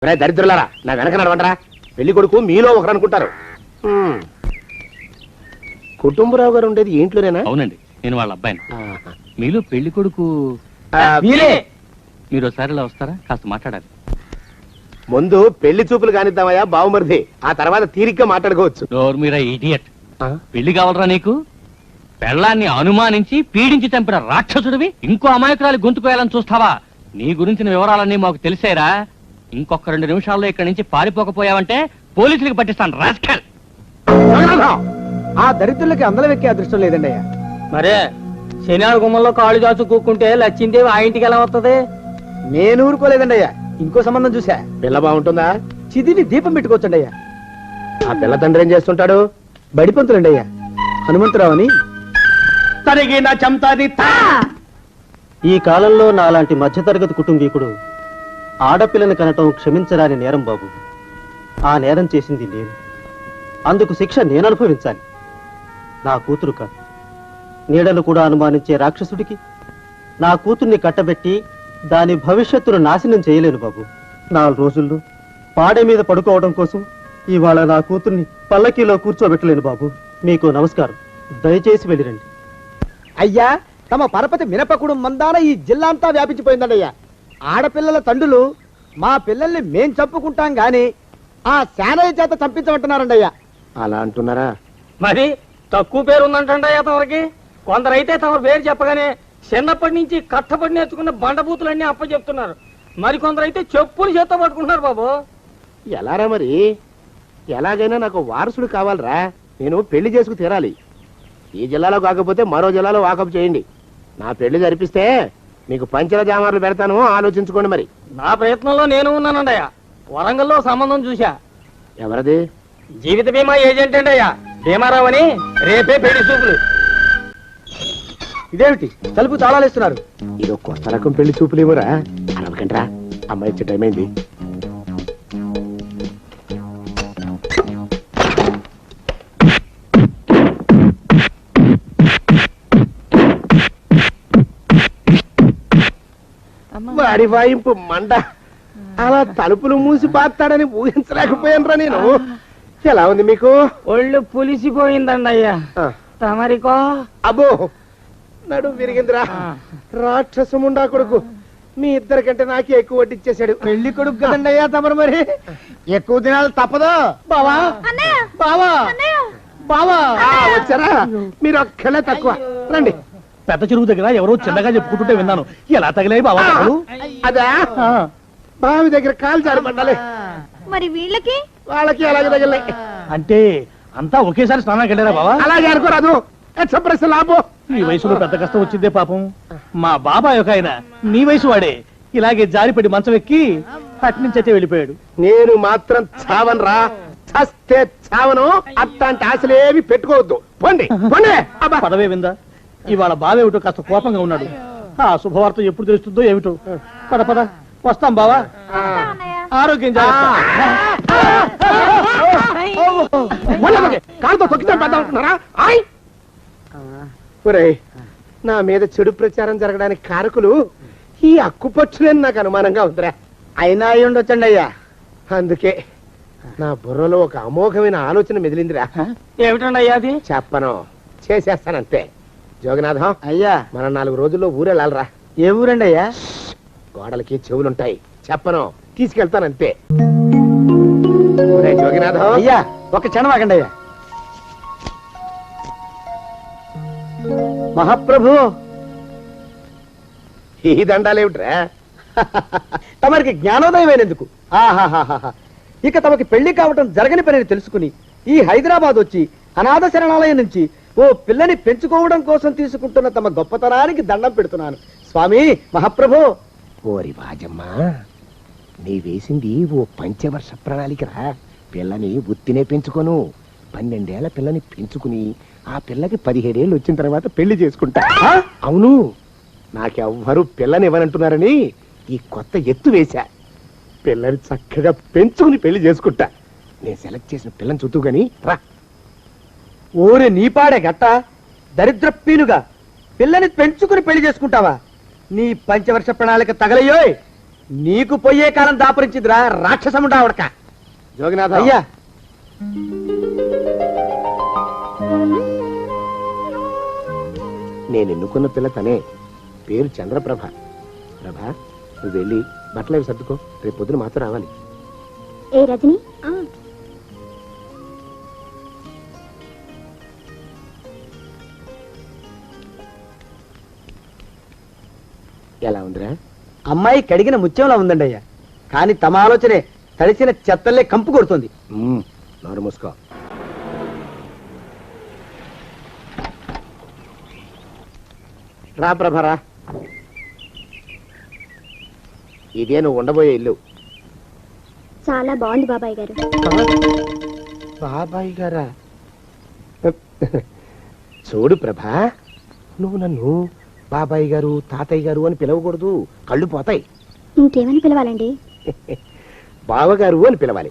దరిద్రులారా నా వెనక నడవంటరా. పెళ్లి కొడుకు మీలో ఒకరు అనుకుంటారు. కుటుంబరావు గారు ఉండేది ఏంట్లోనేనా? అవునండి, నేను వాళ్ళ అబ్బాయిని. మీలో పెళ్లి కొడుకు మీరు ఒకసారి ఇలా వస్తారా? కాస్త మాట్లాడాలి. ముందు పెళ్లి చూపులు కానిద్దామయ్యా బావుమరిది, ఆ తర్వాత తీరిగ్గా మాట్లాడుకోవచ్చు. మీరా ఇడియట్. పెళ్లి కావాలరా నీకు? పెళ్ళాన్ని అనుమానించి పీడించి చంపిన రాక్షసుడివి ఇంకో అమాయకురాలి గొంతుకోయాలని చూస్తావా? నీ గురించిన వివరాలన్నీ మాకు తెలిసేరా. ఇంకొక 2 నిమిషాల్లో ఇక్కడి నుంచి పారిపోకపోయావంటే పోలీసులకు పట్టిస్తాను. రాస్కల్. ఆ దరిద్రులకి అందలం ఎక్కే అదృష్టం లేదండి అయ్యా. మరే శనివారం గుమ్మంలో కాళ్ళు దాచు కూకుంటే లచ్చిందేవి ఆ ఇంటికి ఎలా వస్తుంది? నేను ఊరుకోలేదండి అయ్యా. ఇంకో సంబంధం చూసా. పిల్ల బాగుంటుందా? చిదివి దీపం పెట్టుకోవచ్చండి అయ్యా. ఆ పిల్ల తండ్రి ఏం చేస్తుంటాడు? బడిపంతులండి అయ్యా. హనుమంతరావు అని. తరిగిన చంతాది. ఈ కాలంలో నాలాంటి మధ్యతరగతి కుటుంబీకుడు ఆడపిల్లని కనటం క్షమించరాని నేరం బాబు. ఆ నేరం చేసింది నేను. అందుకు శిక్ష నేను అనుభవించాలి. నా కూతురు కాదు, నీడలు కూడా అనుమానించే రాక్షసుడికి నా కూతుర్ని కట్టబెట్టి దాని భవిష్యత్తును నాశనం చేయలేను బాబు. 4 రోజుల్లో పాడే మీద పడుకోవడం కోసం ఇవాళ నా కూతుర్ని పల్లకీలో కూర్చోబెట్టలేను బాబు. మీకు నమస్కారం, దయచేసి వెళ్ళిరండి. అయ్యా, తమ పరపతి మినపకుడు మందాన ఈ జిల్లా అంతా వ్యాపించిపోయిందండి అయ్యా. ఆడపిల్లల తండ్రులు మా పిల్లల్ని మేం చంపుకుంటాం గాని ఆ శానయ్య చేత చంపించమంటున్నారండి అయ్యా. అలా అంటున్నారా? మరి తక్కువ పేరు ఉందంటయ్యా తమరికి. కొందరైతే తమ పేరు చెప్పగానే చిన్నప్పటి నుంచి కట్టపడి నేర్చుకున్న బండబూతులన్నీ అప్పచెప్తున్నారు. మరి కొందరైతే చెప్పులు చేత్తో పట్టుకుంటున్నారు బాబు. ఎలారా మరి? ఎలాగైనా నాకు వారసుడు కావాలరా. నేను పెళ్లి చేసుకు తీరాలి. ఈ జిల్లాలో కాకపోతే మరో జిల్లాలో వాకప్ చేయండి. నా పెళ్లి జరిపిస్తే మీకు పంచల జామార్లు పెడతాను, ఆలోచించుకోండి. మరి నా ప్రయత్నంలో నేను ఉన్నానండయ్యా. వరంగల్లో సంబంధం చూశా. ఎవరది? జీవిత బీమా ఏజెంట్ అండి అయ్యా, భీమారావు అని. రేపే పెళ్లి చూపులు. ఇదేమిటి తలుపు తాళాలేస్తున్నారు? ఇదో కొత్త రకం పెళ్లి చూపులేమోరా. అరవకంట్రా, అమ్మాయి వచ్చే టైం అయింది. వాడి వాయింపు మండ. అలా తలుపులు మూసి పాతాడని ఊహించలేకపోయానురా నేను. ఎలా ఉంది మీకు? ఒళ్ళు పులిసిపోయిందండి అయ్యా. తమరికో? అబ్బో, నడు విరిగిందిరా. రాక్షసముండా కొడుకు మీ ఇద్దరికంటే నాకే ఎక్కువ వడ్డిచ్చేశాడు. పెళ్లి కొడుకు కదండి అయ్యా తమరు. మరి ఎక్కువ దినాలు తప్పదు. బావా బావా బావా వచ్చారా? మీరు ఒక్కలే తక్కువ. రండి. పెద్ద చెరువు దగ్గర ఎవరో చిన్నగా చెప్పుకుంటుంటే విన్నాను. ఎలా తగిలాయి బాబా? అదా బావి దగ్గర కాలు జారి పడ్డాలి. మరి వీళ్ళకి వాళ్ళకి అలాగే తగిలే. అంటే అంతా ఒకేసారి స్నానానికి వెళ్ళారా బావా? అలాగే అనుకోరాదు. లాభం. ఈ వయసులో పెద్ద కష్టం వచ్చిందే పాపం. మా బాబాయ్ ఒక ఆయన నీ వయసు వాడే ఇలాగే జారిపడి మంచం ఎక్కి అట్నుంచి అయితే వెళ్ళిపోయాడు. నేను మాత్రం చావనరా. చస్తే చావను. అట్లాంటి ఆశలేవి పెట్టుకోవద్దు. పోండి పోండి. పదవే విందా. ఇవాళ బావేమిటో కాస్త కోపంగా ఉన్నాడు. ఆ శుభవార్త ఎప్పుడు తెలుస్తుందో ఏమిటో. పద పద, వస్తాం బావా. ఆరోగ్యం కాలుతో తొక్కితే పెద్ద అనుకున్నారా? నా మీద చెడు ప్రచారం జరగడానికి కారకులు ఈ అక్కుపచ్చులేని నాకు అనుమానంగా ఉందిరా. అయినా అయి ఉండొచ్చండి అయ్యా. అందుకే నా బుర్రలో ఒక అమోఘమైన ఆలోచన మెదిలిందిరా. ఏమిటండి అయ్యా అది? చెప్పను, చేసేస్తానంతే. జోగనాథం అయ్యా, మనం 4 రోజుల్లో ఊరెళ్ళాలరా. ఏ ఊరండి అయ్యా? గోడలకి చెవులుంటాయి. చెప్పను, తీసుకెళ్తానంతే. జోగినాథం అయ్యా, ఒక క్షణం ఆగండి అయ్యా. మహాప్రభు, ఈ దండాలేమిట్రా? తమరికి జ్ఞానోదయమైనందుకు. ఆహాహాహా. ఇక తమకి పెళ్లి కావటం జరగని పనిని తెలుసుకుని ఈ హైదరాబాద్ వచ్చి అనాథ శరణాలయం నుంచి ఓ పిల్లని పెంచుకోవడం కోసం తీసుకుంటున్న తమ గొప్పతనానికి దండం పెడుతున్నాను స్వామి. మహాప్రభు. ఓరి వాజమ్మా, నీ వేసింది ఓ పంచవర్ష ప్రణాళికరా. పిల్లని ఉత్తినే పెంచుకోను. 12 ఏళ్ల పిల్లని పెంచుకుని ఆ పిల్లకి 17 ఏళ్ళు వచ్చిన తర్వాత పెళ్లి చేసుకుంటా. అవును, నాకెవ్వరూ పిల్లని ఇవ్వనంటున్నారని ఈ కొత్త ఎత్తు వేశా. పిల్లని చక్కగా పెంచుకుని పెళ్లి చేసుకుంటా. నేను సెలెక్ట్ చేసిన పిల్లని చూతూ గాని రా. ఓరే నీపాడే గట్ట దరిద్రపీనుగా పిల్లని పెంచుకుని పెళ్లి చేసుకుంటావా? నీ పంచవర్ష ప్రణాళిక తగలయ్యోయ్. నీకు పోయే కాలం దాపురించిదిరా రాక్షసముడా ఉడక. జోగినాథ అయ్యా నేను ఎన్నుకున్న పిల్ల తనే, పేరు చంద్రప్రభ. ప్రభ, నువ్వు వెళ్ళి బట్టలు అవి సర్దుకో, రేపు పొద్దున మాతో రావాలి. ఏ రజని ఎలా ఉందిరా? అమ్మాయి కడిగిన ముత్యంలా ఉందండి అయ్యా, కానీ తమ ఆలోచనే తడిసిన చెత్తల్లే కంపు కొడుతుంది. నోరు మూసుకో. రా ప్రభ రా. ఇదే నువ్వు ఉండబోయే ఇల్లు. చాలా బాగుంది బాబాయ్ గారు. బాబాయ్ గారా? చూడు ప్రభా, నువ్వు నన్ను బాబాయ్ గారు తాతయ్య గారు అని పిలవకూడదు, కళ్ళు పోతాయి. ఇంకేమని పిలవాలండి? బావగారు అని పిలవాలి.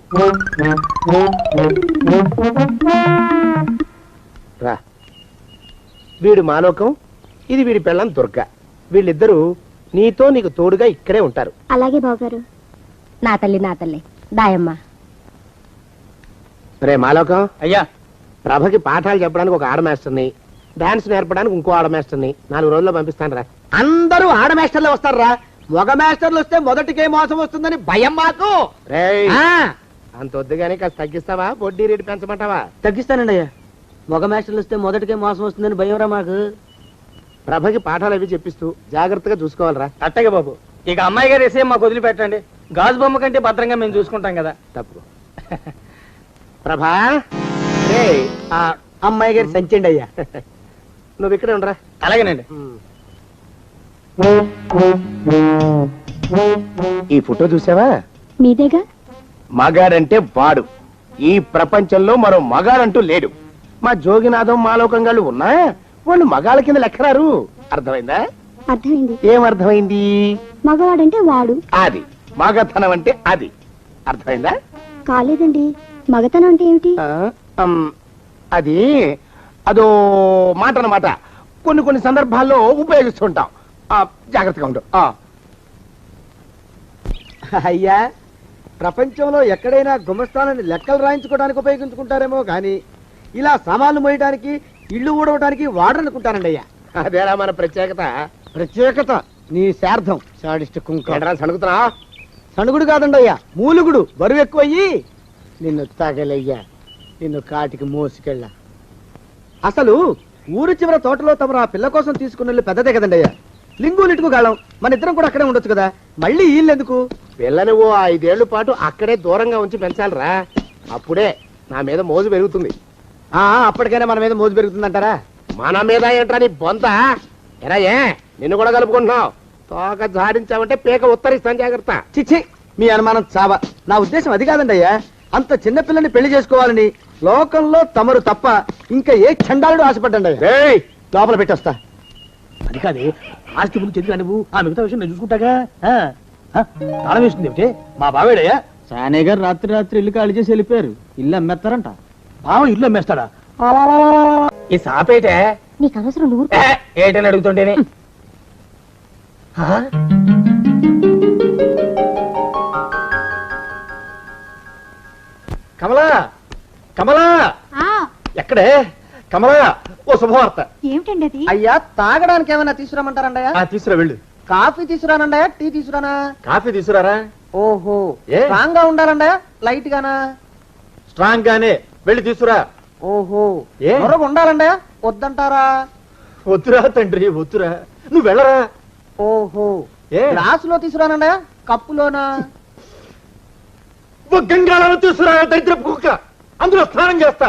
రా. వీడు మాలోకం, ఇది వీడి పెళ్ళం దుర్గ. వీళ్ళిద్దరూ నీతో నీకు తోడుగా ఇక్కడే ఉంటారు. అలాగే బావగారు. నా తల్లి దాయమ్మ. రే మాలోకం, అయ్యా ప్రభకి పాఠాలు చెప్పడానికి ఒక ఆడ మాస్టర్ని, డాన్స్ నేర్పడానికి ఇంకో ఆడ మాస్టర్ని 4 రోజుల్లో పంపిస్తాను రా. అందరూ ఆడ మాస్టర్లు వస్తారా? మగ మాస్టర్లు వస్తే మొదటికే మోసం వస్తుందని భయం మాకు. రేయ్, ఆ, అంత వద్దుగానే కాస్త తగ్గిస్తావా? వడ్డీ రేటు పెంచమంటావా? తగ్గిస్తానండి అయ్యా. మగ మాస్టర్లు వస్తే మొదటికే మోసం వస్తుందని భయంరా మాకు. ప్రభకి పాఠాలు అవి చెప్పిస్తూ జాగ్రత్తగా చూసుకోవాలరా. అట్టగే బాబు, ఇక అమ్మాయి గారు వేసే మాకు వదిలిపెట్టండి. గాజు బొమ్మ కంటే భద్రంగా మేము చూసుకుంటాం కదా. తప్పు. ప్రభా, రే, ఆ అమ్మాయి గారి సంచండి అయ్యా. నువ్వు ఇక్కడే ఉండరా. అలాగేనండి. ఈ ఫోటో చూసావా? మీదేగా. మగాడంటే వాడు. ఈ ప్రపంచంలో మరో మగాడంటూ లేడు. మా జోగినాథం మాలోకంగాళ్ళు ఉన్నా వాళ్ళు మగాళ్ళ కింద లెక్కరారు. అర్థమైందా? అర్థమైంది. ఏం అర్థమైంది? మగవాడంటే వాడు. అది మగతనం అంటే అది. అర్థమైందా? కాలేదండి. మగతనం అంటే ఏమిటి? అది అదో మాట అన్నమాట. కొన్ని సందర్భాల్లో ఉపయోగిస్తుంటాం. జాగ్రత్తగా ఉండు. అయ్యా, ప్రపంచంలో ఎక్కడైనా గుమస్థానాన్ని లెక్కలు రాయించుకోవడానికి ఉపయోగించుకుంటారేమో కానీ ఇలా సామాన్లు మోయడానికి, ఇల్లు ఊడవడానికి వాడరనుకుంటానండి అయ్యా. అదేరా మన ప్రత్యేకత. ప్రత్యేకత నీ శార్థం సాడిస్ట్ కుంక. సణుగుతున్నా? సణుగుడు కాదండి అయ్యా, మూలుగుడు. బరువు ఎక్కువయ్యి నిన్ను తగలయ్యా, నిన్ను కాటికి మోసుకెళ్ళా. అసలు ఊరు చివర తోటలో తమరు ఆ పిల్ల కోసం తీసుకున్న పెద్దదే కదండి అయ్యా. లింగు లిటుకు గాళం, మన ఇద్దరం కూడా అక్కడే ఉండొచ్చు కదా. మళ్ళీ వీళ్ళెందుకు? పిల్లని ఓ 5 ఏళ్ల పాటు అక్కడే దూరంగా ఉంచి పెంచాలిరా. అప్పుడే నా మీద మోజు పెరుగుతుంది. అప్పటికైనా మన మీద మోజు పెరుగుతుందంటారా? మన మీద ఏంట్రా నీ బొంత? ఎరా, ఏ నిన్ను కూడా కలుపుకుంటున్నావు? తోక జాడించావంటే పీక ఉత్తరిస్తాను, జాగ్రత్త. చిచ్చి, మీ అనుమానం చావా. నా ఉద్దేశం అది కాదండి అయ్యా. అంత చిన్న పిల్లని పెళ్లి చేసుకోవాలని లోకంలో తమరు తప్ప ఇంకా ఏ చండాలుడు ఆశపడ్డండి అయ్యా. ఏయ్, లోపల పెట్టొస్తా. అది కాదు, ఆస్తి ముందు చెందుగా నువ్వు ఆ మిగతా విషయం నేను చూసుకుంటాగా. తాళం వేస్తుంది ఏమిటి? మా బావేడయ్యా. సానే గారు రాత్రి ఇల్లు ఖాళీ చేసి వెళ్ళిపోయారు. ఇల్లు అమ్మేస్తారంట. బావ ఇల్లు అమ్మేస్తాడా? ఈ సాపేటే నీకు అవసరం. నువ్వు ఏటని అడుగుతుంటేనే. కమలా, కమలా, ఎక్కడే కమలా? ఓ శుభవార్త. ఏమిటండి అది? అయ్యా, తాగడానికి ఏమైనా తీసుకురామంటారండయ్యా? తీసుకురా వెళ్ళు. కాఫీ తీసుకురానండయా, టీ తీసుకురానా? కాఫీ తీసుకురారా. ఓహో, ఏ? స్ట్రాంగ్ గా ఉండాలండయా, లైట్ గానా? స్ట్రాంగ్ గానే వెళ్ళి తీసుకురా. ఓహో, ఏ? మరొక ఉండాలండయా, వద్దంటారా? వద్దురా తండ్రి, వద్దురా, నువ్వు వెళ్ళరా. ఓహో, ఏ? గ్లాసులో తీసుకురానండయా, కప్పులోనా? ఓ గంగాళాలు తీసుకురా, దరిద్రపు కుక్క. అందులో స్నానం చేస్తా.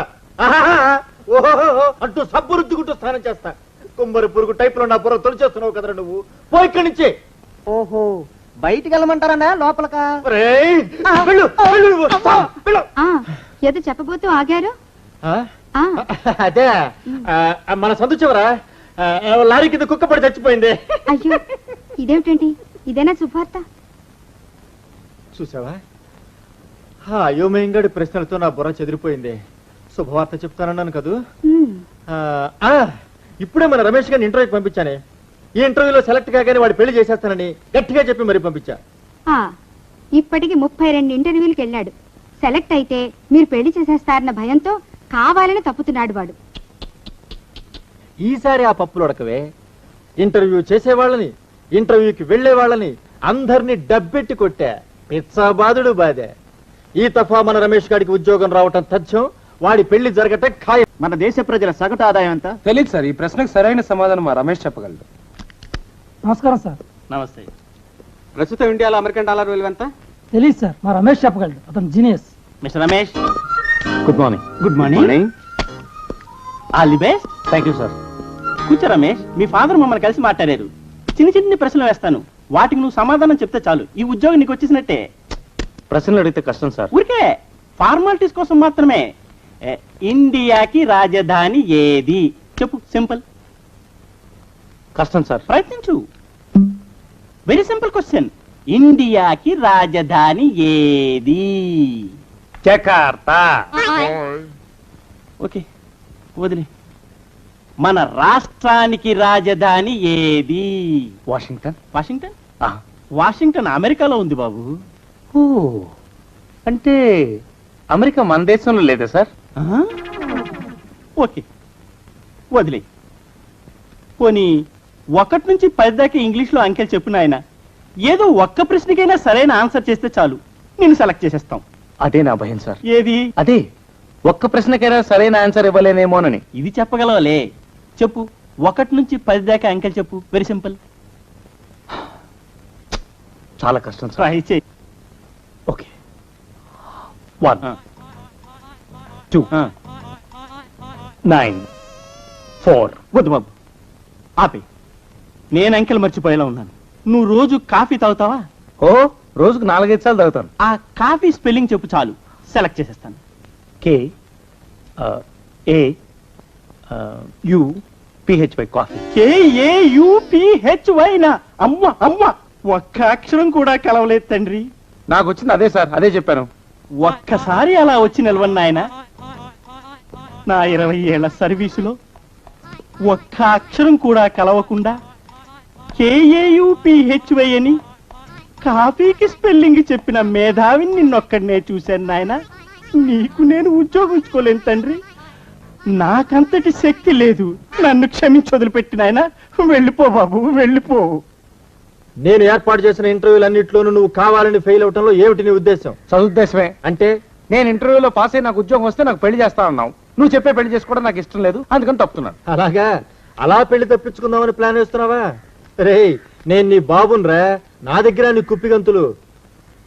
ఓహో అంటూ సబ్బు రుద్దుకుంటూ స్నానం చేస్తా. కుమ్మరి పురుగు టైప్ లో నా బుర్ర తొలిచేస్తున్నావు కదరా నువ్వు. పో ఇక్కడి నుంచి. ఓహో, బయటికి వెళ్ళమంటారన్నా లోపలకా? ఒరేయ్, వెళ్ళు, వెళ్ళు, వెళ్ళు. ఏదో చెప్పబోతూ ఆగారు. అదే మన సందు చివరా లారీ కింద కుక్క పడి చచ్చిపోయింది. అయ్యో, ఇదేమిటండి? ఇదేనా శుభార్త? చూసావా, అయోమయంగాడి ప్రశ్నలతో నా బుర్ర చెదిరిపోయింది. శుభవార్త చెప్తానన్నాను కదూ. ఇప్పుడే మన రమేష్ గారిని ఇంటర్వ్యూకి పంపించానే. ఈ ఇంటర్వ్యూలో సెలెక్ట్ కాగానే వాడు పెళ్లి చేసేస్తానని గట్టిగా చెప్పి మరి పంపించా. ఇప్పటికి 32 ఇంటర్వ్యూలకు వెళ్ళాడు. సెలెక్ట్ అయితే మీరు పెళ్లి చేసేస్తారన్న భయంతో కావాలని తప్పుతున్నాడు వాడు. ఈసారి ఆ పప్పులు ఉడకవే. ఇంటర్వ్యూ చేసేవాళ్ళని, ఇంటర్వ్యూకి వెళ్లే వాళ్ళని అందరినీ డబ్బెట్టి కొట్టా. పిచ్చాబాదుడు బాధే. ఈ తఫా మన రమేష్ గారికి ఉద్యోగం రావటం తథ్యం. వాడి పెళ్లి జరగటం ఖాయం. మన దేశ ప్రజల సగటు ఆదాయం ఎంత? తెలియదు సార్. ఈ ప్రశ్నకు సరైన సమాధానం మా రమేష్ చెప్పగలడు. నమస్కారం సార్. నమస్తే. ప్రస్తుతం ఇండియాలో అమెరికన్ డాలర్ విలువ ఎంత? తెలియదు సార్, మా రమేష్ చెప్పగలడు, అతను genius. Mister Ramesh, good morning. Good morning. All the best. Thank you sir. కూర్చో రమేష్, మీ ఫాదర్ మమ్మల్ని కలిసి మాట్లాడారు. చిన్న చిన్న ప్రశ్నలు వేస్తాను, వాటికి నువ్వు సమాధానం చెప్తే చాలు. ఈ ఉద్యోగం నీకు వచ్చేసినట్టే. ప్రశ్నలు అడిగితే కష్టం సార్. ఊరికే ఫార్మాలిటీస్ కోసం మాత్రమే. ఇండియాకి రాజధాని ఏది చెప్పు. సింపుల్. కష్టం సార్. ప్రయత్నించు. Very simple question. ఇండియాకి రాజధాని ఏది? జకార్తా. ఓకే, వదిలే. మన రాష్ట్రానికి రాజధాని ఏది? వాషింగ్టన్. వాషింగ్టన్? వాషింగ్టన్ అమెరికాలో ఉంది బాబు. ఓ, అంటే అమెరికా మన దేశంలో లేదా సార్? ఓకే, వదిలే. పోనీ 1 నుంచి 10 దాకా ఇంగ్లీష్లో అంకెలు చెప్పు నాయన. ఏదో ఒక్క ప్రశ్నకైనా సరైన ఆన్సర్ చేస్తే చాలు, నిన్ను సెలెక్ట్ చేసేస్తాం. అదే నా భయం సార్. ఏది? అదే, ఒక్క ప్రశ్నకైనా సరైన ఆన్సర్ ఇవ్వలేనేమోనని. ఇది చెప్పగలవలే. చెప్పు. 1 నుంచి 10 దాకా అంకెలు చెప్పు. Very simple. చాలా కష్టం సార్. ట్రై చేయి. ఓకే. 1 2 9 4. వద్దు బాబు, ఆపే. నేను అంకెలు మర్చిపోయేలా ఉన్నాను. నువ్వు రోజు కాఫీ తాగుతావా? ఓ, రోజుకు 4-5 సార్లు తాగుతాను. ఆ కాఫీ స్పెల్లింగ్ చెప్పు చాలు, సెలెక్ట్ చేసేస్తాను. K A U PHY coffee. KAUPHY నా? అమ్మ అమ్మ, ఒక్క అక్షరం కూడా కలవలేదు తండ్రి. నాకు వచ్చింది అదే సార్, అదే చెప్పాను. ఒక్కసారి అలా వచ్చి నిలవన్న ఆయన. నా 20 ఏళ్ల సర్వీసులో ఒక్క అక్షరం కూడా కలవకుండా KAUPHY అని కాఫీకి స్పెల్లింగ్ చెప్పిన మేధావిని నిన్నొక్కడనే చూశాను నాయన. నీకు నేను ఉద్యోగం ఇచ్చుకోలేను తండ్రి. నాకంతటి శక్తి లేదు. నన్ను క్షమించి వదిలిపెట్టిన ఆయన. వెళ్ళిపో బాబు, వెళ్ళిపో. నేను ఏర్పాటు చేసిన ఇంటర్వ్యూలన్నింటిలోనూ నువ్వు కావాలని ఫెయిల్ అవటంలో ఏమిటి నీ ఉద్దేశం? చదువుద్దేశమే. అంటే నేను ఇంటర్వ్యూలో పాస్ అయ్యి నాకు ఉద్యోగం వస్తే నాకు పెళ్లి చేస్తా అన్నావు. నువ్వు చెప్పే పెళ్లి చేసుకోవడం నాకు ఇష్టం లేదు, అందుకని తప్పుతున్నాను. అలాగా? అలా పెళ్లి తప్పించుకుందామని ప్లాన్ వేస్తున్నావా? రే, నేను నీ బాబునరా, నా దగ్గర నీ కుప్పిగంతులు.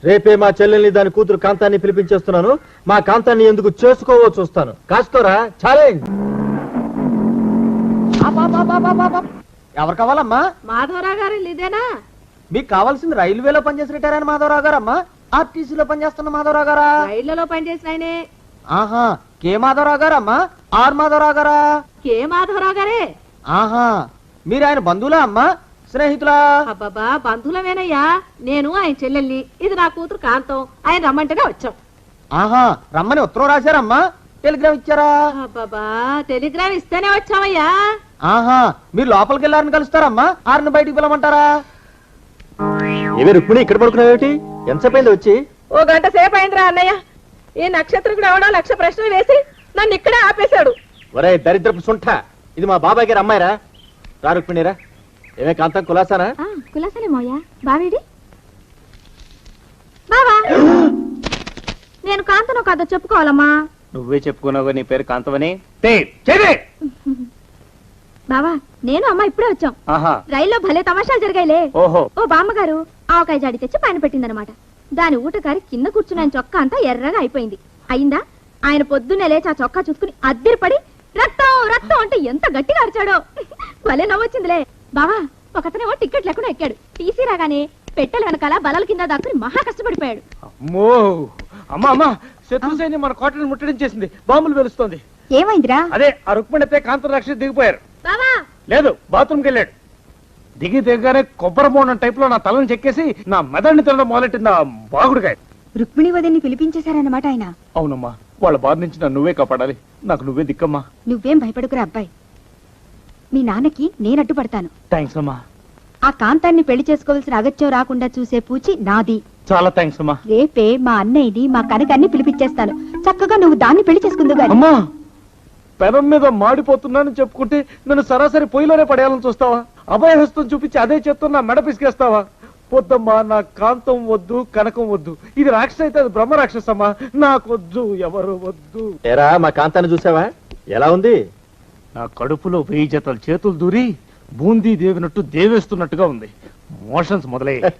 రేపే మా చెల్లెల్ని, దాని కూతురు కాంతాన్ని పిలిపించేస్తున్నాను. మా కాంతాన్ని ఎందుకు చేసుకోవో చూస్తాను. కాస్తోరా, ఛాలెంజ్. ఎవరు కావాలమ్మా? మాధవరావు గారు ఇదేనా? మీకు కావాల్సింది రైల్వేలో పనిచేసి రిటైర్ అయిన మాధవరావు గారమ్మా, ఆర్టీసీలో పనిచేస్తున్న మాధవరావు గారా? రైళ్లలో పనిచేసిన ఆయనే. ఆహా, కే మాధవరావు గారమ్మా? ఆర్ మాధవరావు గారా? కే మాధవరావు గారే. ఆహా, మీరు ఆయన బంధువులా అమ్మా, స్నేహితులా? అబ్బాబా, బంధువులమేనయ్యా. నేను ఆయన చెల్లెల్ని, ఇది నా కూతురు కాంతం. ఆయన రమ్మంటేనే వచ్చాం. ఆహా, రమ్మని ఉత్తరం రాశారమ్మా? టెలిగ్రామ్ ఇచ్చారా? అబ్బాబా, టెలిగ్రామ్ ఇస్తేనే వచ్చామయ్యా. ఆహా, మీరు లోపలికి వెళ్ళారని కలుస్తారమ్మా, ఆరిని బయటికి పిలవమంటారా? ఏమి రుక్మిణి ఇక్కడ పడుకున్నావేటి? ఎంతసేపు అయింది వచ్చి? 1 గంట సేపు అయిందిరా అన్నయ్య. ఈ నక్షత్రుడు ఎవడో 1,00,000 ప్రశ్నలు వేసి నన్ను ఇక్కడే ఆపేశాడు. ఒరే దరిద్రపు సుంఠ, ఇది మా బాబాయ్ గారు అమ్మాయిరా. రా రుక్మిణిరా. ఏమే కాంతం, కులాసానా? కులాసలే మోయా. బావేడి? బావా, నేను కాంతనో కాదో చెప్పుకోవాలమ్మా. నువ్వే చెప్పుకున్నావు నీ పేరు కాంతవని. బావా, నేను అమ్మ ఇప్పుడే వచ్చాం. ఆహా, రైల్లో భలే తమాషాలు జరిగాయిలే. ఓహో. ఓ బామ్మగారు ఆవకాయ జాడి తెచ్చి పైన పెట్టిందనమాట. దాని ఊటకారి కింద కూర్చుని ఆయన చొక్కా అంతా ఎర్రగా అయిపోయింది. అయిందా? ఆయన పొద్దున్నే లేచి ఆ చొక్కా చూసుకుని అద్దిరిపడి రక్తం రక్తం అంటే ఎంత గట్టిగా అరిచాడో. భలే నవ్వొచ్చిందిలే. బావా, ఒకతనేమో టికెట్ లేకుండా ఎక్కాడు. టీసీ రాగానే పెట్టెల వెనకాల బలల కింద దాక్కుని మహా కష్టపడిపోయాడు. అమ్మో, అమ్మా అమ్మా, శత్రు సైన్యం మన కోటను ముట్టడించేసింది. బాంబులు వెలుస్తోంది. ఏమైందిరా? అదే ఆ రుక్మిణితే కాంతం రక్ష దిగిపోయారు. బావా, లేదు, బాత్రూమ్కి వెళ్ళాడు. దిగగానే కొబ్బరి బోండం టైప్ లో నా తలను చెక్కేసి నా మెదడిని తినడం మొదలెట్టింది ఆ బాగుడుగా. రుక్మిణి వదిన్ని పిలిపించేశారన్నమాట ఆయన. అవునమ్మా, వాళ్ళ బాధ నుంచి నన్ను నువ్వే కాపాడాలి. నాకు నువ్వే దిక్కమ్మా. నువ్వేం భయపడుకురా అబ్బాయి. మీ నాన్నకి నేను అడ్డుపడతాను. థ్యాంక్స్ అమ్మా. ఆ కాంతాన్ని పెళ్లి చేసుకోవాల్సిన అగత్యం రాకుండా చూసే పూచి నాది. చాలా థ్యాంక్స్ అమ్మా. రేపే మా అన్నయ్యని మా కనకాన్ని పిలిపించేస్తాను. చక్కగా నువ్వు దాన్ని పెళ్లి చేసుకుందు గాని. అమ్మా, పెనం మీద మాడిపోతున్నానని చెప్పుకుంటే నన్ను సరాసరి పొయ్యిలోనే పడేయాలని చూస్తావా? అభయహస్తం చూపించి అదే చేస్తున్నా మెడ పిసికేస్తావా? పొద్దమ్మా, నా కాంతం వద్దు, కనకం వద్దు. ఇది రాక్షస అయితే అది బ్రహ్మ రాక్షసమ్మా. నాకొద్దు, ఎవరు వద్దు. ఏరా మా కాంతాన్ని చూసావా? ఎలా ఉంది? నా కడుపులో 1000 జతల చేతులు దూరి బూందీ దేవినట్టు దేవేస్తున్నట్టుగా ఉంది. మోషన్స్ మొదలయ్యాయి.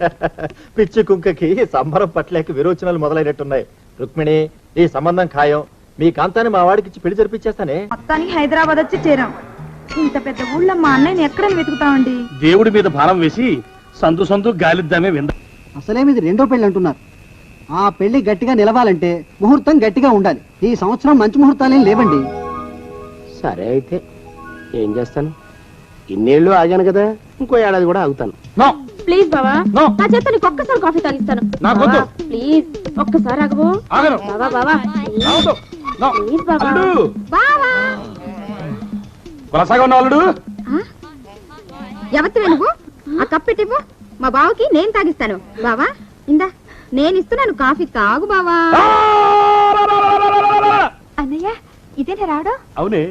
పిచ్చి కుంకకి సంబరం పట్లేక విరోచనాలు మొదలైనట్టున్నాయి. రుక్మిణి, ఈ సంబంధం ఖాయం. మీ కాంతాన్ని మా వాడికి పెళ్లి జరిపించేస్తానే. మొత్తానికి హైదరాబాద్ వచ్చి చేరాం. ఇంత పెద్ద ఊళ్ళో మా అన్నయ్యని ఎక్కడ వెతుకుతామండి? దేవుడి మీద భారం వేసి సందు సందు గాలిద్దామే వింద. అసలేమిది రెండో పెళ్లి అంటున్నారు. ఆ పెళ్లి గట్టిగా నిలవాలంటే ముహూర్తం గట్టిగా ఉండాలి. ఈ సంవత్సరం మంచి ముహూర్తాలేం లేవండి. సరే అయితే ఏం చేస్తాను? ఇన్నేళ్ళు ఆగాను కదా, ఇంకో ఏడాది కూడా ఆగుతాను. ప్లీజ్ బావా, No. నా చేత నీకు ఒక్కసారి కాఫీ తాగిస్తాను. నాకొద్దు. ప్లీజ్ ఒక్కసారి ఆగవు. ఆగను. బావా బావా రావద్దు. No. ప్లీజ్ బావా. అల్లుడు. బావా కొనసాగా ఉన్న అల్లుడు. ఎవరివే నువ్వు? ఆ కప్పెట్టివ్వు, మా బావకి నేను తాగిస్తాను. బావా ఇందా, నేను ఇస్తున్నాను కాఫీ, తాగు బావా. అన్నయ్య ఇదేనా రావడం? అవునే,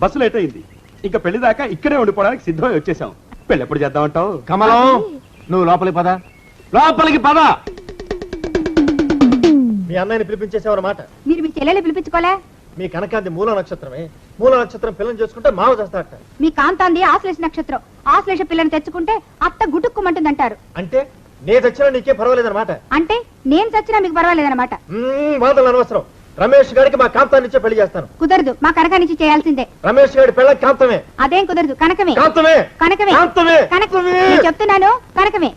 బస్సు లేట్ అయింది. ఇంకా పెళ్లి దాకా ఇక్కడే ఉండిపోవడానికి సిద్ధమై వచ్చేసాం. పెళ్లి ఎప్పుడు చేద్దామంటావు? కమలం, నువ్వు లోపలికి పద. లోపలికి పద. మీ అన్నయ్యని పిలిపించేసావన్నమాట. మీరు మీ చెల్లెలు పిలిపించుకోలే? మీ కనకాంతి మూల నక్షత్రమే. మూల నక్షత్రం పిల్లని చేసుకుంటే మావ చేస్తాడట. మీ కాంతాంది ఆశ్లేష నక్షత్రం. ఆశ్లేష పిల్లని తెచ్చుకుంటే అత్త గుటుక్కుమంటుందంటారు. అంటే నే తెచ్చినా నీకే పర్వాలేదన్నమాట. అంటే నేను చచ్చినా మీకు పర్వాలేదన్నమాట. వాదనలు అనవసరం. రమేష్ గారికి మా కాంతాన్నిచ్చే పెళ్లి చేస్తాను. కుదరదు, మా కనకానిచ్చి చేయాల్సిందే. రమేష్ గారి పెళ్ళ కాంతమే. అదేం కుదరదు, కనకమే. కాంతమే. కనకమే. కాంతమే. కనకమే. నేను చెప్తున్నాను, కనకమే.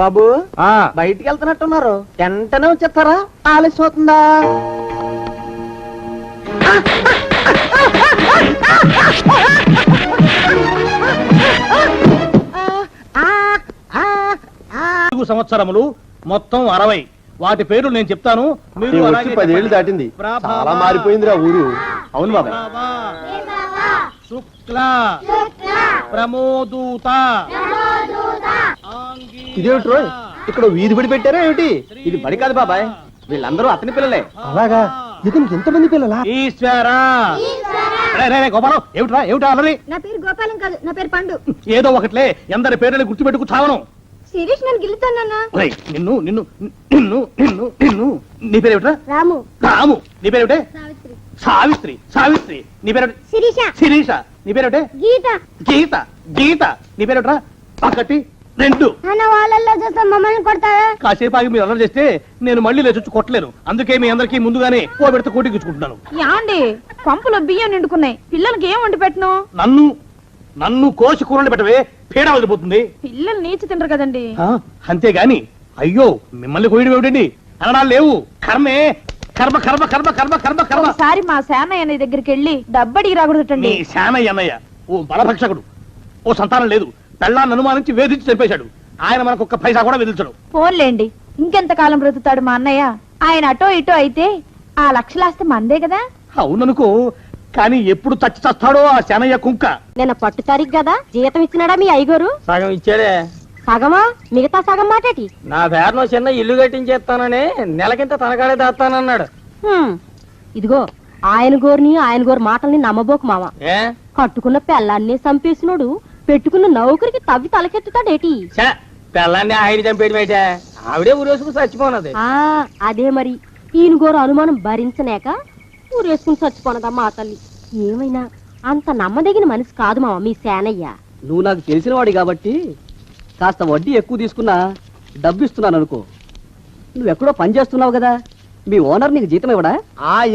బాబు, బయటికి వెళ్తున్నట్టున్నారు. వెంటనే వచ్చేస్తారా? ఆలస్యం అవుతుందా? సంవత్సరములు మొత్తం 60. వాటి పేర్లు నేను చెప్తాను. మీరు అలాగే 10 ఏళ్ళు దాటింది. చాలా మారిపోయిందిరా ఊరు. అవును బాబాయ్. శుక్ల ప్రమోదూత. ఇదేమిటి రోయ్, ఇక్కడ వీధి బడి పెట్టారా ఏమిటి? ఇది బడి కాదు బాబాయ్, వీళ్ళందరూ అతని పిల్లలే. అలాగా? ఇతనికి ఎంతమంది పిల్లలా? ఈశ్వరా. గోపాలం, ఏమిటా అలరి? నా పేరు గోపాలం కాదు, నా పేరు పండు. ఏదో ఒకట్లే, ఎందరి పేర్లని గుర్తుపెట్టుకు చావను. శిరీష్ నన్ను గిల్లుతానన్నా. నిన్ను నిన్ను నిన్ను నిన్ను నిన్ను నీ పేరేమిట్రా? రాము. రాము. నీ పేరేమిటే? సావిత్రి. సావిత్రి. నీ పేరేమిటి? శిరీష. శిరీష. నీ పేరేమిటే? గీత. గీత. గీత. నీ పేరేమిట్రా? పక్కటి 2. అన్న వాళ్ళల్లో చూస్తే మమ్మల్ని కొడతారా? కాసేపు ఆగి మీరు అల్లరి చేస్తే నేను మళ్ళీ లేచొచ్చి కొట్టలేను. అందుకే మీ అందరికీ ముందుగానే ఓ పెడితే కోటికిచ్చుకుంటున్నాను. యాండి పంపులో బియ్యం నిండుకున్నాయి, పిల్లలకి ఏం వండి పెట్టను? నన్ను కోసి కూరలు పెట్టవే, పీడ వదిలిపోతుంది. పిల్లలు నీచి తింటారు కదండి. అంతేగాని అయ్యో మిమ్మల్ని కోయడం ఏమిటండి? అనడాలు లేవు. కర్మే. కర్మ కర్మ కర్మ కర్మ కర్మ కర్మ. ఒకసారి మా శానయ్య అనే దగ్గరికి వెళ్ళి డబ్బడికి నీ రాకూడదటండి. శానయ్య అన్నయ్య ఓ బలభక్షకుడు. ఓ సంతానం లేదు, పెళ్ళాన్ని అనుమానించి వేధించి చంపేశాడు. ఆయన మనకు ఒక్క పైసా కూడా విధించడు. ఫోన్లేండి, ఇంకెంత కాలం బ్రతుకుతాడు మా అన్నయ్య? ఆయన అటో ఇటో అయితే ఆ లక్షలాస్తి మందే కదా. అవుననుకో, కానీ ఎప్పుడు చచ్చి చస్తాడో ఆ శానయ్య కుంక. నిన్న పట్టు తారీఖు కదా, జీతం ఇచ్చినాడా మీ అయ్యగారు? సగం ఇచ్చాడే. సగమా? మిగతా సగం మాటేటి? నా పేరును చిన్న ఇల్లు కట్టించేస్తానని నెలకింత తనకాడే దాస్తానన్నాడు. ఇదిగో ఆయన గోరు మాటల్ని నమ్మబోకు మామ. ఏ కట్టుకున్న పెళ్ళాన్ని చంపేసినోడు పెట్టుకున్న నౌకరికి తవ్వి తలకెత్తుతాడేటి? పిల్లాన్ని ఆయన చంపేయడం అయితే ఆవిడే ఊరేసుకుని చచ్చిపోనది. అదే మరి, ఈయన గోరు అనుమానం భరించలేక ఊరేసుకుని చచ్చిపోనదా మా తల్లి. ఏమైనా అంత నమ్మదగిన మనిషి కాదు మామ మీ సేనయ్య. నువ్వు నాకు తెలిసిన వాడి కాబట్టి కాస్త వడ్డీ ఎక్కువ తీసుకున్నా డబ్బు ఇస్తున్నాను అనుకో. నువ్వెక్కడో పని చేస్తున్నావు కదా, మీ ఓనర్ నీకు జీతం ఇవ్వడా?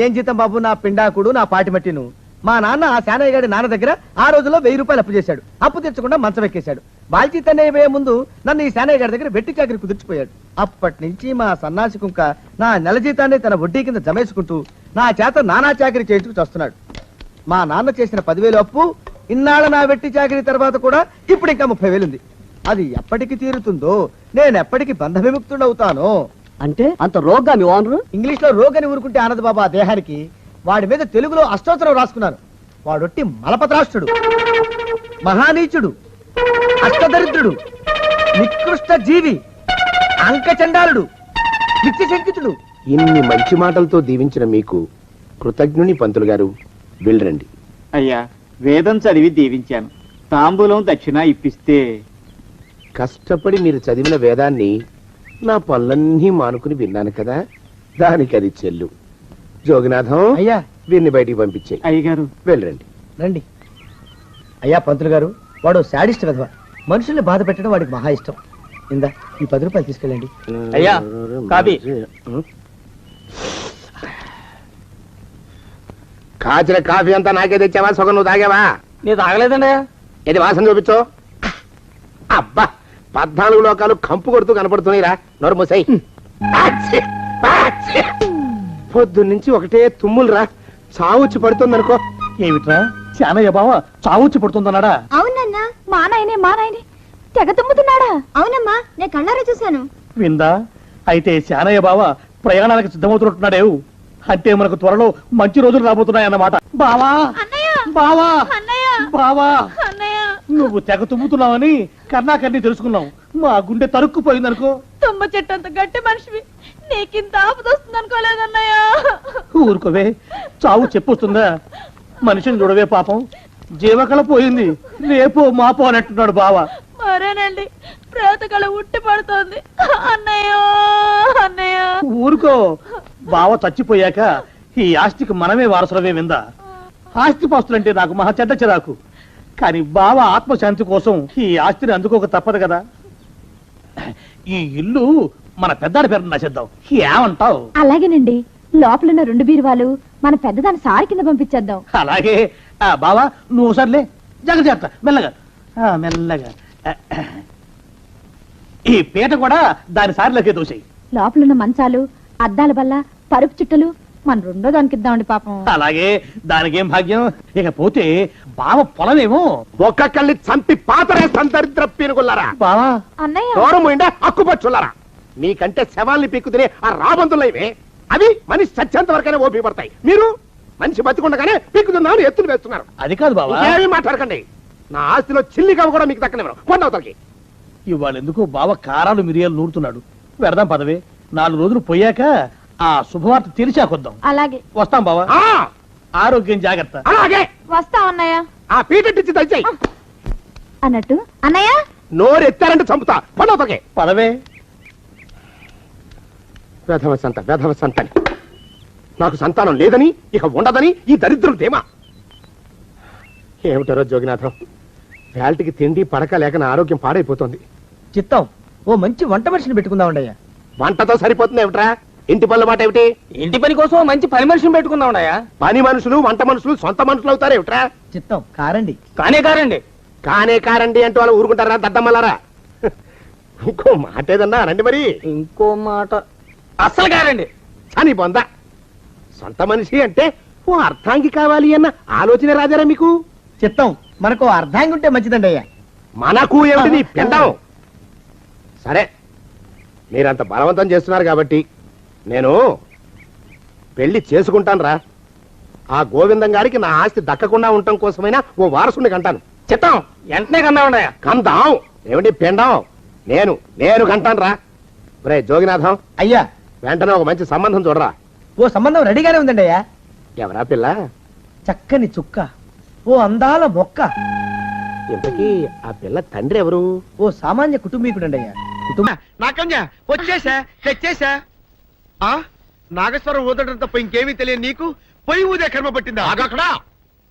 ఏం జీతం బాబు, నా పిండాకుడు, నా పాటి మట్టిను. మా నాన్న ఆ శానయ్య గారి నాన్న దగ్గర ఆ రోజుల్లో 1000 రూపాయలు అప్పు చేశాడు. అప్పు తెచ్చకుండా మంచం ఎక్కేశాడు. బాల్చీతనే పోయే ముందు నన్ను ఈ శానయ్య గారి దగ్గర వెట్టి చాకరి కుదిర్చిపోయాడు. అప్పటి నుంచి మా సన్నాసి కుంక నా నెల జీతాన్ని తన వడ్డీ కింద జమేసుకుంటూ నా చేత నానా చాకరీ చేయించుకు వస్తున్నాడు. మా నాన్న చేసిన 10,000 అప్పు ఇన్నాళ్ళ నా వెట్టి చాకరీ తర్వాత కూడా ఇప్పుడు ఇంకా 30,000 ఉంది. అది ఎప్పటికి తీరుతుందో, నేను ఎప్పటికి బంధ విముక్తుడవుతానో. అంటే అంత రోగ్గా మీ ఓనరు? ఇంగ్లీష్ లో రోగ్ అని ఊరుకుంటే ఆనంద్ బాబా ఆ దేహానికి వాడి మీద తెలుగులో అష్టోత్తరం రాసుకున్నారు. వాడొట్టి మలపత్రాష్ట్రుడు, మహానీచుడు, అష్టదరిద్రుడు, నికృష్ట జీవి, అంకచండాలుడు, నిత్య శంకితుడు. ఇన్ని మంచి మాటలతో దీవించిన మీకు కృతజ్ఞుని పంతులు గారు. వెళ్ళరండి. అయ్యా, వేదం చదివి దీవించాను. తాంబూలం దక్షిణ ఇప్పిస్తే. కష్టపడి మీరు చదివిన వేదాన్ని నా పనులన్నీ మానుకుని విన్నాను కదా, దానికి అది చెల్లు. జోగినాథం, అయ్యా వీరిని బయటికి పంపించాయి. అయ్యగారు వెళ్ళరండి. రండి. అయ్యా పంతులు గారు, వాడు శాడిస్ట్ విధవ. మనుషుల్ని బాధ పెట్టడం వాడికి మహా ఇష్టం. ఇందా ఈ 10 రూపాయలు తీసుకెళ్ళండి. అయ్యా, కాఫీ. కాచిన కాఫీ అంతా నాకే తెచ్చావా? సగం నువ్వు తాగావా? నేను తాగలేదండి. ఇది వాసన చూపించు. అబ్బా, 14 లోకాలు కంపు కొడుతూ కనపడుతున్నాయిరా. నోరు మూసాయి. పొద్దున్నుంచి ఒకటే తుమ్ములురా. చావుచ్చి పడుతుందనుకో. ఏమిట్రా శానయ్య బావ చావుచ్చి పడుతుందన్నాడా? అవునన్నా, మా నాయనే తెగ తుమ్ముతున్నాడా? అవునమ్మా, నేను కళ్ళారా చూశాను. విందా? అయితే శానయ్య బావ ప్రయాణానికి సిద్ధమవుతున్నట్టున్నాడేవు. అంటే మనకు త్వరలో మంచి రోజులు రాబోతున్నాయన్నమాట. బావా బావా బావా, నువ్వు తెగ తుమ్ముతున్నావని కర్ణాకర్ణి తెలుసుకున్నావు. మా గుండె తరుక్కుపోయిందనుకో. తుమ్మ చెట్టు అంత గట్టి మనిషివి, నీకింత ఆపద వస్తుంది అనుకోలేదన్నయ్య. ఊరుకోవే, చావు చెప్పొస్తుందా? మనిషిని చూడవే, పాపం జీవకళ పోయింది. రేపో మాపో అన్నట్టున్నాడు బావ. మరేనండి, ప్రేతకళ ఉట్టి పడుతోంది అన్నయ్య. అన్నయ్య ఊరుకో, బావ చచ్చిపోయాక ఈ ఆస్తికి మనమే వారసులమే. విందా? ఆస్తిపాస్తులంటే నాకు మహా చెడ్డ చిరాకు. కానీ బావ ఆత్మశాంతి కోసం ఈ ఆస్తిని అందుకోక తప్పదు కదా. ఈ ఇల్లు మన పెద్దాడి పేరు నచ్చేద్దాం. ఏమంటావు? అలాగేనండి, లోపలున్న 2 బీరువాలు మన పెద్దదాని సారి కింద పంపించేద్దాం. అలాగే. బావా నువ్వు సర్లే, జాగ్రత్త, మెల్లగా మెల్లగా. ఈ పీట కూడా దాని సారిలోకే దోసేయి. లోపలున్న మంచాలు, అద్దాల బల్ల, పరుపు చుట్టలు మన 2వ దానికి ఇద్దామండి పాపం. అలాగే, దానికేం భాగ్యం. ఇకపోతే బావ పొలమేమో ఒక్కొక్కల్ని చంపి పాతరేస్తాను దరిద్ర పీనుకున్నారా. బావా అన్నయ్య, దూరం పోయిండే అక్కుపచ్చులారా. మీకంటే శవాల్ని పీక్కు తినే ఆ రాబందులైవే, అవి మనిషి చచ్చేంత వరకైనా ఓపి పడతాయి. మీరు మనిషి బతికుండగానే పీక్కుతున్నాను ఎత్తులు వేస్తున్నారు. అది కాదు బావా. ఏమీ మాట్లాడకండి. నా ఆస్తిలో చిల్లిగా కూడా మీకు దక్కనివ్వరు. కొండవతలకి. ఇవాళ ఎందుకో బావ కారాలు మిరియాలు నూరుతున్నాడు. వెడదాం పదవే. 4 రోజులు పోయాక ఆ శుభవార్త తెలిసాకొద్దాం. అలాగే వస్తాం బావా. ఆరోగ్యం జాగ్రత్త. అలాగే వస్తాం అన్నయ్య. ఆ పీటెట్టించి దయచేయి. అన్నట్టు అన్నయ్య, నోరు ఎత్తారంటే చంపుతా. కొండవతలకి పదవే. వేధవ సంతాని. నాకు సంతానం లేదని, ఇక ఉండదని ఈ దరిద్రులు ధీమా. ఏమిటారో జోగినాథం, వేల్టికి తిండి పడక లేక నా ఆరోగ్యం పాడైపోతుంది. చిత్తం, ఓ మంచి వంట మనిషిని పెట్టుకుందాం అయ్యా. వంటతో సరిపోతుంది ఏమిట్రా? ఇంటి పనుల మాట ఏమిటి? ఇంటి పని కోసం మంచి పని మనిషిని పెట్టుకుందామయ్యా. పని మనుషులు వంట మనుషులు సొంత మనుషులు అవుతారు ఏమిట్రా? చిత్తం, కారండి. కారండి. కారండి అంటూ వాళ్ళు ఊరుకుంటారా దద్దమ్మలారా? ఇంకో మాట ఏదన్నా రండి మరి. ఇంకో మాట అస్సలు కారండి. చని బొంద. సొంత మనిషి అంటే ఓ అర్థాంగి కావాలి అన్న ఆలోచన రాజారా మీకు? చిత్తం, మనకు అర్ధాంగి ఉంటే మంచిదండి అయ్యా. మనకు ఏమిటి నీ పిండం? సరే, మీరంత బలవంతం చేస్తున్నారు కాబట్టి నేను పెళ్లి చేసుకుంటాను రా. ఆ గోవిందం గారికి నా ఆస్తి దక్కకుండా ఉండటం కోసమైనా ఓ వారసుని కంటాను. చిత్తం, వెంటనే కన్నామండయా. కందాం ఏమిటి పిండం? నేను కంటాను రా. రే జోగినాథం, అయ్యా వెంటనే ఒక మంచి సంబంధం చూడరా. ఓ సంబంధం రెడీగానే ఉందండి అయ్యా. ఎవరా పిల్ల? చక్కని చుక్క, ఓ అందాల మొక్క. ఇంతకీ ఆ పిల్ల తండ్రి ఎవరు? ఓ సామాన్య కుటుంబీకుడండి అయ్యా. నాకన్యా వచ్చేసా, తెచ్చేసా. నాగేశ్వరం ఊదటం తప్ప ఇంకేమీ తెలియదు నీకు. పొయ్యి ఊదే కర్మ పట్టిందా? అక్కడ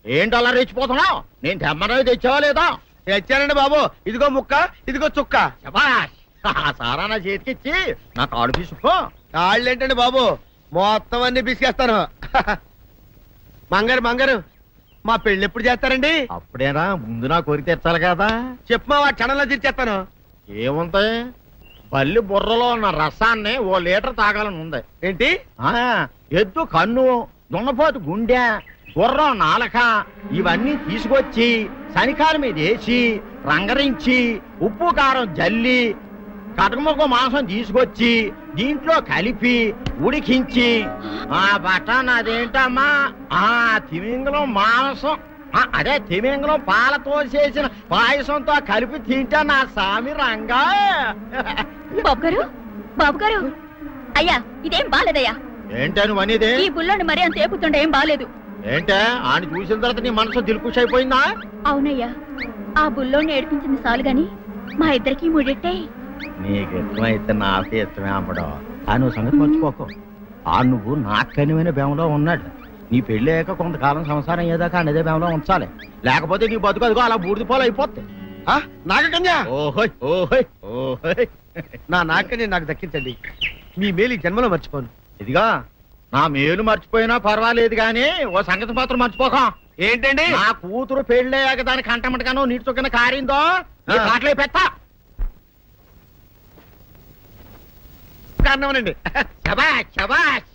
ఏంటి అలా రెచ్చిపోతున్నావు? నేను తెమ్మనవి తెచ్చావా లేదా? తెచ్చానండి బాబు. ఇదిగో ముక్క, ఇదిగో చుక్క. శభాష్. ఆ సారా నా చేతికిచ్చి నా కాడు తీసుకో. కాళ్ళేంటండి బాబు, మొత్తం అన్ని బిసికేస్తాను. మంగారు మా పెళ్లి ఎప్పుడు చేస్తారండి? అప్పుడేనా, ముందు నా కోరిక తెచ్చాలి కదా. చెప్పు మా క్షణంలో తీర్చేస్తాను. ఏముంటాయి, పల్లి బుర్రలో ఉన్న రసాన్ని ఓ లీటర్ తాగాలని ఉంది. ఏంటి? ఎద్దు కన్ను, దున్నపోతు గుండె, గుర్రం నాలక ఇవన్నీ తీసుకొచ్చి శనికాల మీద వేసి రంగరించి ఉప్పు కారం జల్లి కటకముఖ మాంసం తీసుకొచ్చి దీంట్లో కలిపి ఉడికించి ఆ బటన్ అదేంటమ్మా ఆ తిమింగలం మాంసం అదే తిమింగలం పాలతో చేసిన పాయసంతో కలిపి తింటా నా సామి రంగా. బాబు గారు అయ్యా ఇదేం బాలేదయ్యా. ఏంటే నువ్వు అనేది? ఈ బుల్లోని మరీ అంత ఏపుతుండే ఏం బాలేదు. ఏంటే ఆయన చూసిన తర్వాత నీ మనసు దిల్కుష్ అయిపోయిందా? అవునయ్యా, ఆ బుల్లోని ఏడిపించింది చాలు గాని మా ఇద్దరికి ముడిట్టే. నీకు ఇష్టమైతే నాకే ఇష్టమే అమ్మడం. ఆ నువ్వు సంగతి మర్చిపోకు. ఆ నువ్వు నాకు కనివైన బేమలో ఉన్నాడు. నీ పెళ్లి అయ్యాక కొంతకాలం సంసారం ఏదాకా అనేదే బేమలో ఉంచాలి, లేకపోతే నీ బతుకు అదిగో అలా బూడిది పోలు అయిపోతుంది. నాగకన్యా, ఓహోయ్ ఓహోయ్ ఓహోయ్, నా నాగకన్య నాకు దక్కించండి. మీ మేలు ఈ జన్మలో మర్చిపోను. ఇదిగా నా మేలు మర్చిపోయినా పర్వాలేదు గాని ఓ సంగతి మాత్రం మర్చిపోక. ఏంటండి? నా కూతురు పెళ్ళయ్యాక దానికి కంటమటగానో నీటి చొక్కన కారిందో కాట్లే పెట్ట అన్నవనండి. శబాష్ శబాష్,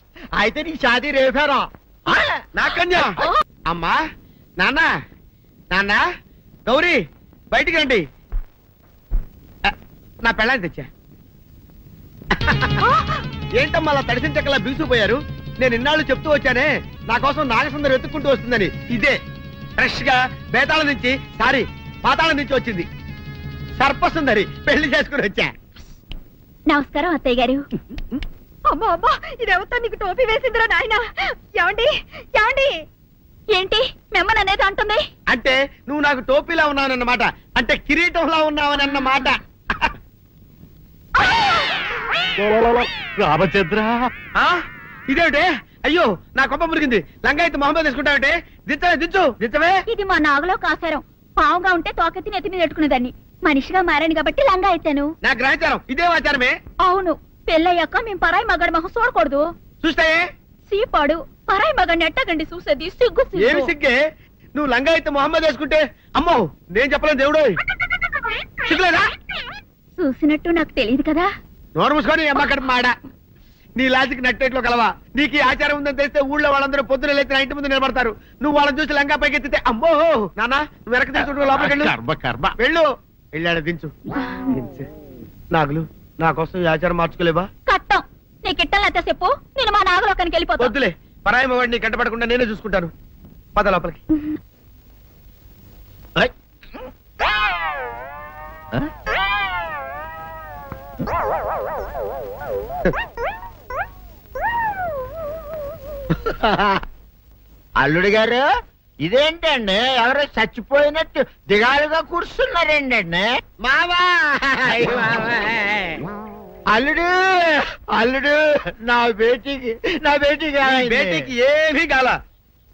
అయితే నీ షాదీ రేపారా? నాకన్యా, అమ్మా, నాన్న, నాన్న, గౌరీ బయటికి రండి. నా పెళ్ళాన్ని తెచ్చా. ఏంటమ్మా అలా తడిసిన చెక్కలా బిగుసిపోయారు? నేను ఇన్నాళ్ళు చెప్తూ వచ్చానే నా కోసం నాగసుందరం వెతుక్కుంటూ వస్తుందని. ఇదే ఫ్రెష్ గా బేతాళం నుంచి పాతాళం నుంచి వచ్చింది సర్పసుందరి. పెళ్లి చేసుకుని వచ్చా. నమస్కారం అత్తయ్య గారు. అమ్మా అమ్మా, ఇదేవతా నీకు టోపీ వేసిందిరా నాయన. ఏమండి ఏమండి, ఏంటి మిమ్మల్ని అనేది అంటుంది? అంటే నువ్వు నాకు టోపీలా ఉన్నావనన్నమాట, అంటే కిరీటంలా ఉన్నావనన్నమాట. రామచంద్ర, ఇదేమిటే? అయ్యో నా కొప్ప మురిగింది. లంగా అయితే మొహమ్మద్ తీసుకుంటావంటే? దించవే. ఇది మా నాగలో కాసారం. పావుగా ఉంటే తోకెత్తి నెత్తి మీద పెట్టుకునేదాన్ని. మనిషిగా మారాను కాబట్టి లంగా అయితాను. నా గ్రహచారం ఇదే ఆచారమే. అవును, పెళ్ళయ్యాక మేము పరాయి మగాడి మొహం చూడకూడదు. చూస్తాయే సీపాడు పరాయి మగాడిని ఎట్టగండి చూసేది. సిగ్గు ఏమి సిగ్గే? నువ్వు లంగా అయితే మొహమ్మద్ వేసుకుంటే అమ్మో నేను చెప్పలేను దేవుడు. సిగ్గులేదా? చూసినట్టు నాకు తెలియదు కదా. నోరు మూసుకొని అమ్మకడ మాడ. నీ లాజిక్ నట్టేట్లో కలవా? నీకు ఈ ఆచారం ఉందని తెలిస్తే ఊళ్ళో వాళ్ళందరూ పొద్దున లేచి నా ఇంటి ముందు నిలబడతారు. నువ్వు వాళ్ళని చూసి లంగా పైకి ఎత్తితే అమ్మో నాన్న నువ్వు వెనక తీసుకుంటూ లోపలికి వెళ్ళు. వెళ్ళాడు దించు. నాగులు నా కోసం ఈ ఆచారం మార్చుకోలేవా? కట్టం నీకు ఇట్టలేతే చెప్పు, నేను మా నాగలోకానికి వెళ్ళిపోతా. వద్దులే, పరాయి వాడిని కంటపడకుండా నేనే చూసుకుంటాను. పద లోపలికి. అల్లుడు గారు, ఇదేంటండి ఎవరో చచ్చిపోయినట్టు దిగాలుగా కూర్చున్నారేంటండి? మావా అల్లుడు అల్లుడు, నా బేటీకి ఏమీ కాల.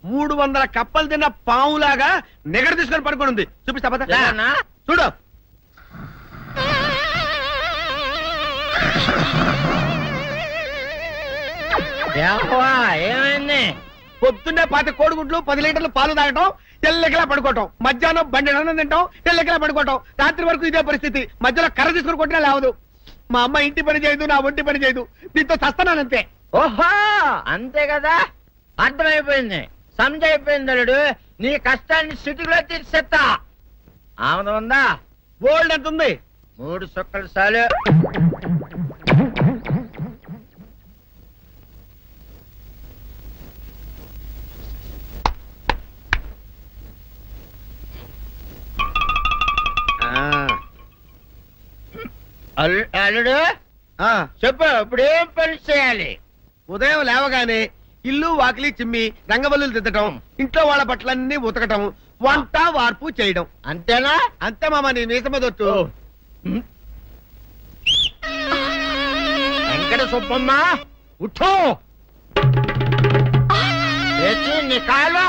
300 కప్పలు తిన్న పావులాగా నెగడ తీసుకొని పడుకొని ఉంది. చూపిస్తా పద. చూడు. ఏమైంది? పొద్దున్నే 5 కోడిగుడ్లు 10 లీటర్లు పాలు తాగటం, తెల్లకిలా పడుకోవటం. మధ్యాహ్నం బండి అన్నం తింటాం, తెల్లకిలా పడుకోవటం. రాత్రి వరకు ఇదే పరిస్థితి. మధ్యలో కర్ర తీసుకుని కొట్టినా లేవదు. మా అమ్మ ఇంటి పని చేయదు, నా ఒంటి పని చేయదు. దీంతో చస్తానంతే. ఓహో అంతే కదా, అర్థమైపోయింది, సమజైపోయింది. అల్లుడు నీ కష్టాన్ని సిటీలో తీర్చేస్తా. ఆమె ఉందా? గోల్డ్ ఎంత ఉంది? 3 సుక్కలు చాలు. అల్లుడు చెప్పు, ఇప్పుడు ఏం పని చేయాలి? ఉదయం లేవగానే ఇల్లు వాకిలి చిమ్మి రంగవల్లులు దిద్దటం, ఇంట్లో వాళ్ళ బట్టలన్నీ ఉతకటం, వంట వార్పు చేయడం. అంతేనా? అంతే మామ, నీ మీసమదొట్టు. వెంకట సుబ్బమ్మ ఉఠో, నీ కాలు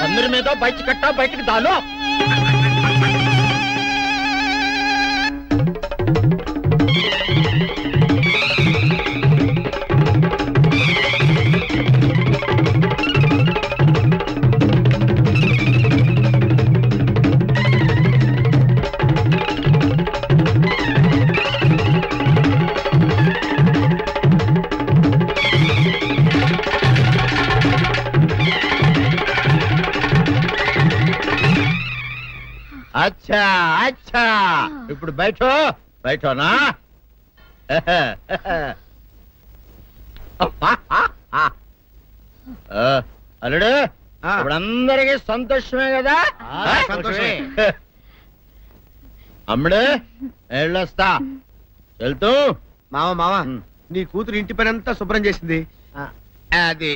అందరి మీద బయట కట్టా, బయటికి దాలో. అచ్చా అచ్చా ఇప్పుడు బయటనా అల్లుడు ఇప్పుడు అందరికీ సంతోషమే కదా సంతోషమే. అమ్ముడు వెళ్ళొస్తా వెళ్తూ మావ నీ కూతురు ఇంటి పని అంతా శుభ్రం చేసింది అది